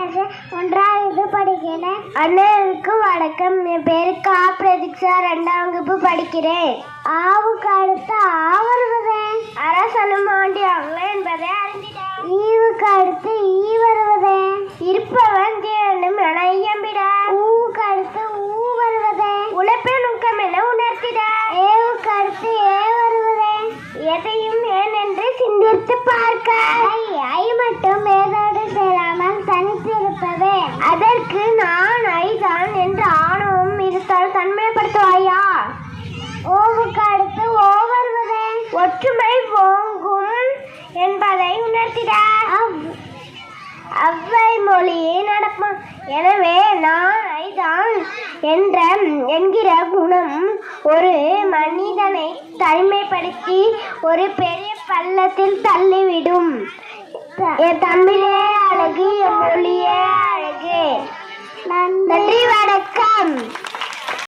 ஒன்றாவது படிக்கிறேன். அண்ணனுக்கு வணக்கம். என் பேரு கா பிரதீக்ஷா, 2ஆம் வகுப்பு படிக்கிறேன். ஆவுக்கு அடுத்து ஆ வருவது அரசனும் ஆண்டியாங்க என்பதை அறிந்திட. ஈவுக்கு அடுத்து ஈ வருவது இருப்பவன் தேனும் என ஐயம்பிட. ஊவுக்கு அடுத்து ஊ வருவது உழைப்பை நுக்கம் என உணர்த்திட. ஏவுக்கு அடுத்து ஏ வருவது எதையும் ஏன் என்று சிந்தித்து பார்க்க. ஐ மட்டும் ஏதோடு சேராமல் தனித்திருப்பது. அதற்கு நான் ஐதான் என்று ஆணவம் இருத்தால் தன்மைப்படுத்துவாயா. ஓவுக்கு அடுத்து ஓ வருவது ஒற்றுமை ஓங்கும் என்பதை உணர்த்திட. அவ்வை மொழியே நடப்பா. எனவே நான் ஐதான் என்கிற குணம் ஒரு மனிதனை தனிமைப்படுத்தி ஒரு பெரிய பள்ளத்தில் தள்ளிவிடும். என் தமிழே அழகு, என் மொழியே அழகு. நன்றி, வணக்கம்.